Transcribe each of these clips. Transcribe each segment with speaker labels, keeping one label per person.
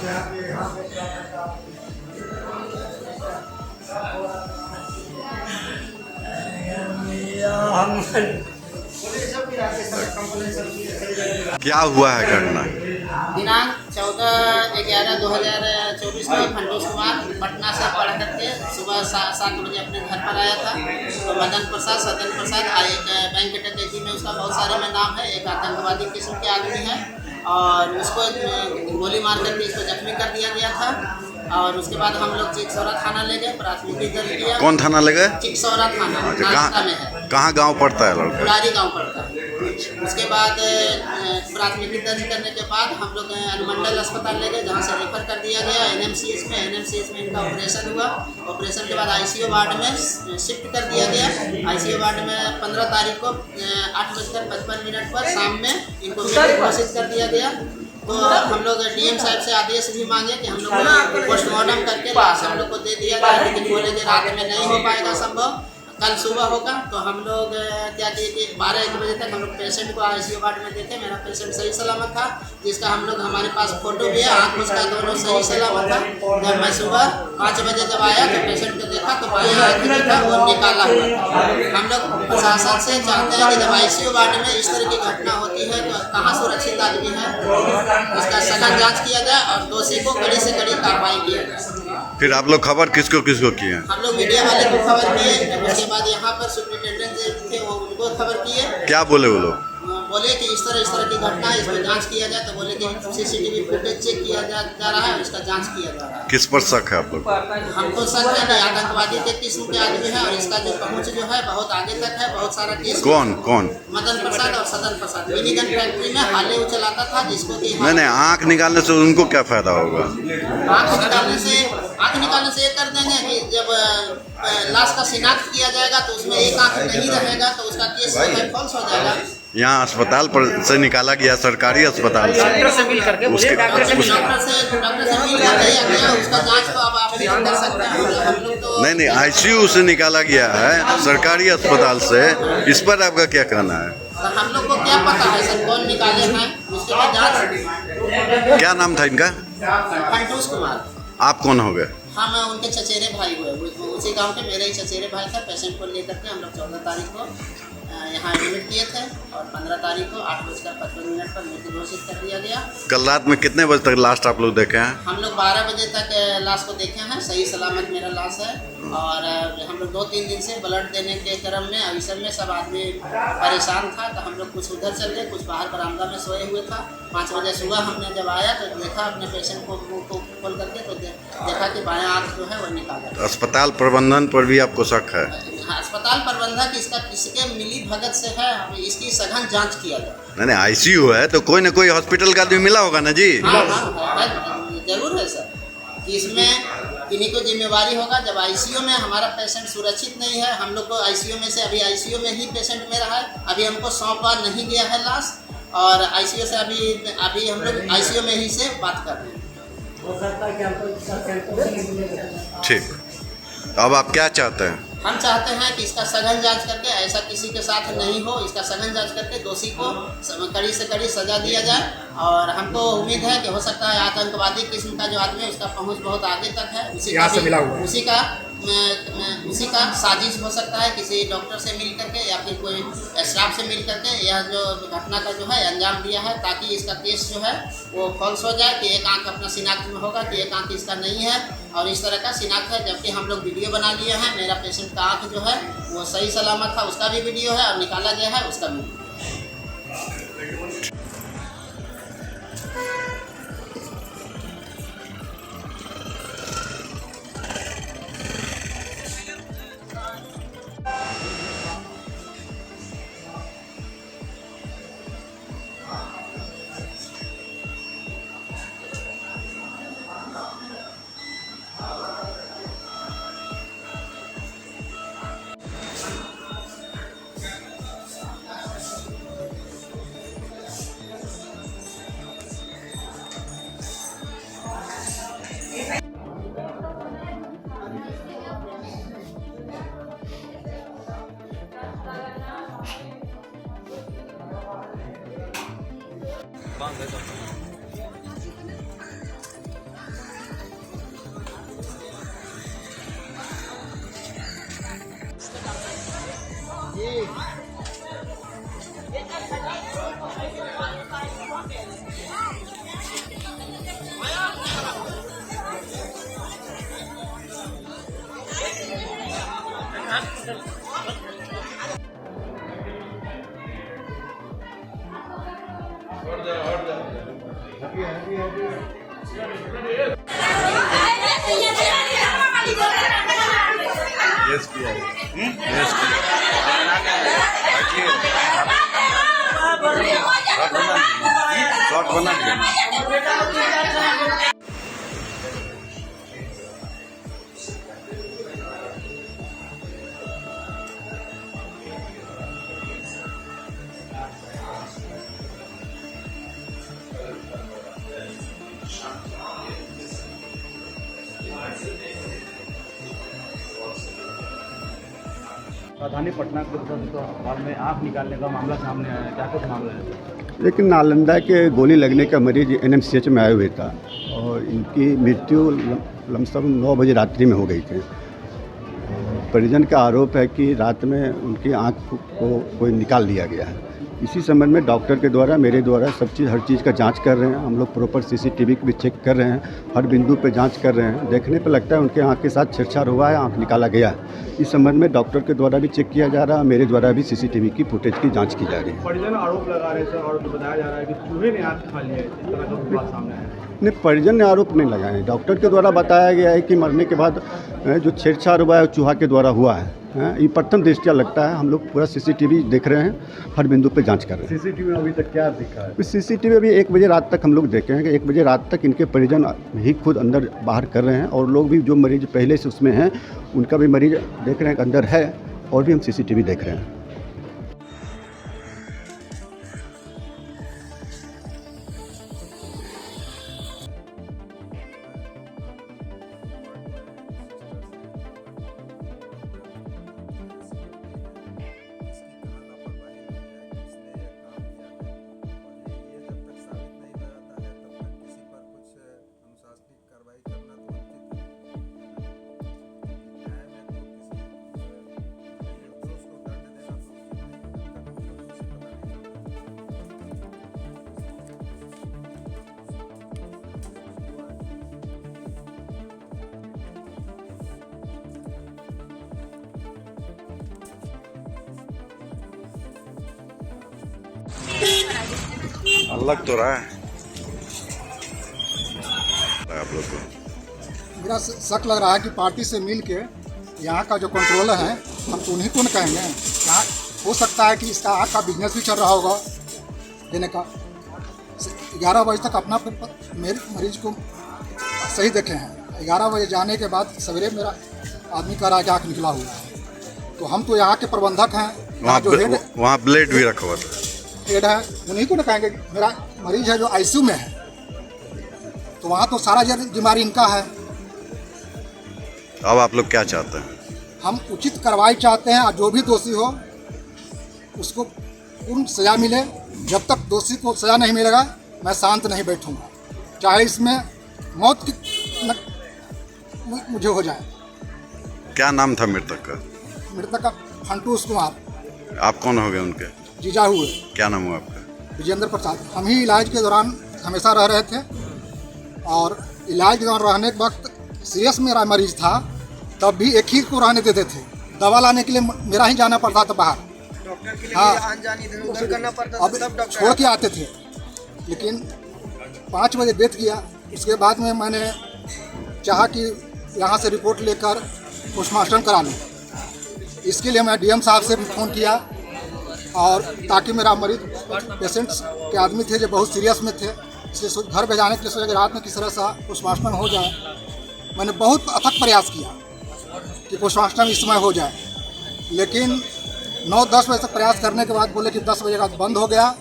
Speaker 1: क्या हुआ है घटना?
Speaker 2: दिनांक 14/11/2024 को फंटूस कुमार पटना से पढ़ करके सुबह 7 बजे अपने घर पर आया था। तो मदन प्रसाद सदन प्रसाद एक बैंक डकैती में उसका बहुत सारे में नाम है, एक आतंकवादी किस्म के आदमी है और उसको गोली मार करके इसको जख्मी कर दिया गया था। और उसके बाद हम लोग चिकसौरा थाना ले गए, प्राथमिकी दर्ज किया।
Speaker 1: कौन थाना ले गए?
Speaker 2: चिकसौरा थाना नालंदा में है।
Speaker 1: कहाँ गांव पड़ता है? लड़का
Speaker 2: बुरारी गाँव पड़ता है। उसके बाद प्राथमिकी दर्ज करने के बाद हम लोग अनुमंडल अस्पताल ले गए, जहाँ से रेफर कर दिया गया एनएमसीएच में। एनएमसीएच में इनका ऑपरेशन हुआ। ऑपरेशन के बाद आईसीयू वार्ड में शिफ्ट कर दिया गया। आईसीयू वार्ड में 15 तारीख को 8:55 पर शाम में इनको घोषित कर दिया गया। तो हम लोग डीएम साहब से आदेश भी मांगे कि हम लोग पोस्टमार्टम करके लाश हम लोग को दे दिया जाए, लेकिन बोले कि रात में नहीं हो पाएगा संभव, कल सुबह होगा। तो हम लोग क्या किए कि 12-1 बजे तक हम लोग पेशेंट को आईसीयू वार्ड में देखे। मेरा पेशेंट सही सलामत था, जिसका हम लोग हमारे पास फोटो भी है, आँख उसका दोनों सही सलामत था। जब मैं सुबह 5 बजे जब आया तो पेशेंट को देखा तो बायां आँख में था और निकाला हुआ था। हम लोग प्रशासन से चाहते हैं कि जब आईसीयू वार्ड में इस तरह की घटना होती है तो कहाँ सुरक्षित आदमी है, इसका सघन जाँच किया जाए और दोषी को कड़ी से कड़ी कार्रवाई किया जाए।
Speaker 1: फिर आप लोग खबर किसको किसको किए?
Speaker 2: हम लोग मीडिया वाले को खबर किए, उसके बाद यहाँ पर सुप्रिंटेंडेंट थे वो उनको खबर किए।
Speaker 1: क्या बोले वो लोग?
Speaker 2: बोले कि इस तरह की घटना है, इस पर जांच किया जाए। तो बोले कि सीसीटीवी फुटेज चेक किया जा रहा है, इसका जांच किया जा रहा है।
Speaker 1: किस पर शक है आप लोग?
Speaker 2: हमको शक है कि आतंकवादी के किस्म के आदमी है और इसका जो पहुंच जो है बहुत आगे तक है। बहुत सारा केस।
Speaker 1: कौन कौन?
Speaker 2: मदन प्रसाद और सदन प्रसाद मिनीगन फैक्ट्री में हाले वो चलाता था, जिसको कि
Speaker 1: नहीं, आँख निकालने से उनको क्या फायदा होगा?
Speaker 2: आँख निकालने से ये कर देंगे कि जब लाश का शिनाख्त किया जाएगा तो उसमें एक आँख नहीं रहेगा तो उसका केस फॉल्स हो जाएगा।
Speaker 1: यहाँ अस्पताल पर से निकाला गया, सरकारी अस्पताल से
Speaker 2: डॉक्टर से मिल करके उसका जांच तो अब आप नहीं कर सकते हैं।
Speaker 1: नहीं, आईसीयू से निकाला गया है, सरकारी अस्पताल से। इस पर आपका क्या कहना है?
Speaker 2: तो हम लोग को क्या पता है सर कौन निकाले हैं, उसके बाद जांच।
Speaker 1: क्या नाम था इनका?
Speaker 2: फंटूस कुमार।
Speaker 1: आप कौन हो गए?
Speaker 2: हम उनके चचेरे भाई हुए, उसी गांव के मेरे ही चचेरे भाई था। पेशेंट को लेकर के हम लोग 14 तारीख को यहाँ एडमिट किए थे और 15 तारीख को 8:55 पर मृत्यु घोषित कर दिया गया।
Speaker 1: कल रात में कितने बजे तक लास्ट आप लोग देखे हैं?
Speaker 2: हम लोग 12 बजे तक लाश को देखे हैं, सही सलामत मेरा लाश है। और हम लोग 2-3 दिन से ब्लड देने के क्रम में अभी सब में सब आदमी परेशान था, तो हम लोग कुछ उधर चल गए, कुछ बाहर बरामदा में सोए हुए था। 5 बजे सुबह हमने जब आया तो देखा अपने पेशेंट को मुँह को खोल करके, तो देखा कि बायां आँख जो है वो निकाला।
Speaker 1: अस्पताल प्रबंधन पर भी आपको शक है?
Speaker 2: अस्पताल प्रबंधक इसका किसके मिली भगत से है, हमें इसकी सघन जांच किया जाए।
Speaker 1: नहीं, आईसीयू है तो कोई ना कोई हॉस्पिटल का आदमी मिला होगा ना जी?
Speaker 2: हाँ, जरूर है सर। इसमें किन्हीं को जिम्मेवारी होगा। जब आईसीयू में हमारा पेशेंट सुरक्षित नहीं है, हम लोग को आईसीयू में से अभी आईसीयू में ही पेशेंट में रहा है, अभी हमको सौंपा नहीं गया है लाश, और आईसीयू से अभी हम लोग आईसीयू में ही से बात कर रहे हैं।
Speaker 1: ठीक, तो अब आप क्या चाहते हैं?
Speaker 2: हम चाहते हैं कि इसका सघन जांच करके ऐसा किसी के साथ नहीं हो, इसका सघन जांच करके दोषी को कड़ी से कड़ी सजा दिया जाए। और हमको उम्मीद है कि हो सकता है आतंकवादी किस्म का जो आदमी है उसका पहुंच बहुत आगे तक है, उसी का साजिश हो सकता है, किसी डॉक्टर से मिल करके या फिर कोई स्टाफ से मिल करके यह जो घटना का जो है अंजाम दिया है, ताकि इसका केस जो है वो फॉल्स हो जाए कि एक आंख अपना शिनाख्त में होगा कि एक आंख इसका नहीं है और इस तरह का शिनाख्त है। जबकि हम लोग वीडियो बना लिए हैं, मेरा पेशेंट का आंख जो है वो सही सलामत था, उसका भी वीडियो है, और निकाला गया है उसका भी।
Speaker 1: शॉर्ट बना दिया।
Speaker 3: राजधानी पटना के अस्पताल में आँख निकालने का मामला सामने आया है, क्या कुछ मामला है?
Speaker 4: लेकिन नालंदा के गोली लगने का मरीज एनएमसीएच में आए हुए था और इनकी मृत्यु लमसम 9 बजे रात्रि में हो गई थी। परिजन का आरोप है कि रात में उनकी आँख को कोई निकाल लिया गया है। इसी संबंध में डॉक्टर के द्वारा मेरे द्वारा सब चीज़ हर चीज़ का जांच कर रहे हैं। हम लोग प्रॉपर सीसीटीवी भी चेक कर रहे हैं, हर बिंदु पे जांच कर रहे हैं। देखने पे लगता है उनके आँख के साथ छेड़छाड़ हुआ है, आँख निकाला गया है। इस संबंध में डॉक्टर के द्वारा भी चेक किया जा रहा है, मेरे द्वारा भी सीसीटीवी की फुटेज की जाँच की जा रही है।
Speaker 3: परिजन आरोप लगा रहे थे और बताया जा रहा है कि चूहे ने आँख खा लिया है, इस तरह का बात सामने आया है।
Speaker 4: नहीं, परिजन ने आरोप नहीं लगाए। डॉक्टर के द्वारा बताया गया है कि मरने के बाद जो छेड़छाड़ हुआ है चूहा के द्वारा हुआ है। ये प्रथम दृष्टया लगता है। हम लोग पूरा सीसीटीवी देख रहे हैं, हर बिंदु पे जांच कर रहे हैं।
Speaker 3: सीसीटीवी में अभी तक क्या दिखा है?
Speaker 4: सीसीटीवी अभी 1 बजे रात तक हम लोग देखे हैं कि 1 बजे रात तक इनके परिजन ही खुद अंदर बाहर कर रहे हैं और लोग भी जो मरीज पहले से उसमें हैं उनका भी मरीज देख रहे हैं कि अंदर है और भी हम सीसीटीवी देख रहे हैं।
Speaker 1: लग तो रहा है आप लोग को।
Speaker 5: मेरा शक लग रहा है कि पार्टी से मिल के यहाँ का जो कंट्रोलर है हम तो उन्हीं को न कहेंगे। यहाँ हो सकता है कि इसका आग का बिजनेस भी चल रहा होगा देने का। 11 बजे तक अपना मेरे मरीज को सही देखे हैं। 11 बजे जाने के बाद सवेरे मेरा आदमी कह रहा है कि आँख निकला हुआ है। तो हम तो यहाँ के प्रबंधक हैं।
Speaker 1: वहाँ ब्लेड भी रखा हुआ था।
Speaker 5: हेड है, उन्हीं को न कहेंगे। मेरा मरीज है जो आईसीयू में है, तो वहाँ तो सारा जिम्मेदारी इनका है।
Speaker 1: अब आप लोग क्या चाहते हैं?
Speaker 5: हम उचित कार्रवाई चाहते हैं और जो भी दोषी हो उसको पूर्ण सज़ा मिले। जब तक दोषी को सज़ा नहीं मिलेगा मैं शांत नहीं बैठूंगा, चाहे इसमें मौत की मुझे हो जाए।
Speaker 1: क्या नाम था मृतक का?
Speaker 5: मृतक का फंटूस कुमार।
Speaker 1: आप कौन हो गए उनके?
Speaker 5: जीजा हुए।
Speaker 1: क्या नाम हुआ आपका?
Speaker 5: विजेंद्र प्रसाद। हम ही इलाज के दौरान हमेशा रह रहे थे और इलाज के दौरान रहने के वक्त सीरियस मेरा मरीज था, तब भी एक ही को रहने देते थे। दवा लाने के लिए मेरा ही जाना पड़ता था बाहर।
Speaker 6: डॉक्टर के लिए
Speaker 5: हाँ,
Speaker 6: आन-जान इधर-उधर करना पड़ता था।
Speaker 5: अब
Speaker 6: तब डॉक्टर
Speaker 5: छोड़ के आते थे। लेकिन 5 बजे डेथ किया। उसके बाद में मैंने चाहा कि यहाँ से रिपोर्ट लेकर पोस्टमार्टम करा लूँ। इसके लिए मैं डीएम साहब से भी फ़ोन किया और ताकि मेरा मरीज पेशेंट्स के आदमी थे जो बहुत सीरियस में थे, इसलिए घर भेजाने के लिए सोचा कि रात में किस तरह से पोस्टमार्टम हो जाए। मैंने बहुत अथक प्रयास किया कि पोस्टमार्टम इस समय हो जाए, लेकिन 9-10 बजे तक प्रयास करने के बाद बोले कि 10 बजे का बंद हो गया,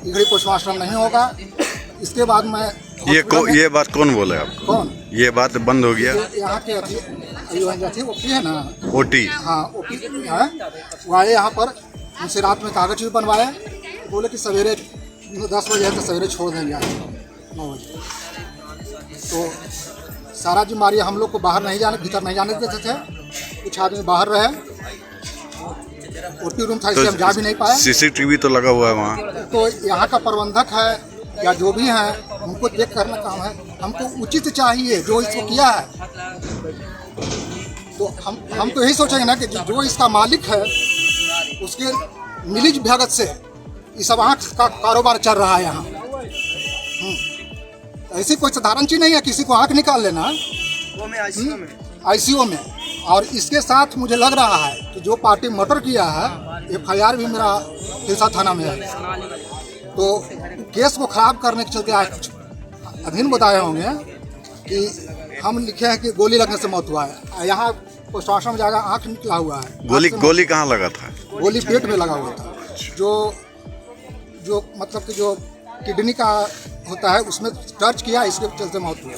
Speaker 5: इधर पोस्टमार्टम नहीं होगा। इसके बाद मैं
Speaker 1: ये बात कौन बोले आपको?
Speaker 5: कौन?
Speaker 1: ये बात बंद हो गया?
Speaker 5: यहाँ के अथी ओपी है ना,
Speaker 1: ओटी।
Speaker 5: हाँ ओपी है, वो आए यहाँ पर। उनसे रात में कागज भी बनवाए, बोले कि सवेरे 10 बजे है तो सवेरे छोड़ देंगे 9 बजे। तो सारा जिम्मेदारी हम लोग को बाहर नहीं जाने, भीतर नहीं जाने देते थे। कुछ आदमी बाहर रहे, ओटी रूम था इसलिए हम जा भी नहीं पाए।
Speaker 1: सीसीटीवी तो लगा हुआ है वहाँ।
Speaker 5: तो यहाँ का प्रबंधक है या जो भी है उनको चेक करना काम है। हमको उचित चाहिए जो इसको किया है। तो हम तो यही सोचेंगे ना कि जो इसका मालिक है उसके मिली भगत से ये सब आँख का कारोबार चल रहा है यहाँ। ऐसी कोई साधारण चीज़ नहीं है किसी को आँख निकाल लेना
Speaker 6: वो में आईसीयू में
Speaker 5: आईसीयू में। और इसके साथ मुझे लग रहा है कि जो पार्टी मर्डर किया है FIR भी मेरा हिलसा थाना में है, तो केस को खराब करने के चलते आज कुछ अधीन बताए होंगे कि हम लिखे हैं कि गोली लगने से मौत हुआ है। यहाँ पोस्टमार्टम में जाएगा आँख निकला हुआ है।
Speaker 1: गोली कहाँ लगा था?
Speaker 5: गोली पेट में लगा हुआ था, जो मतलब कि जो किडनी का होता है उसमें टच किया, इसके चलते मौत हुआ।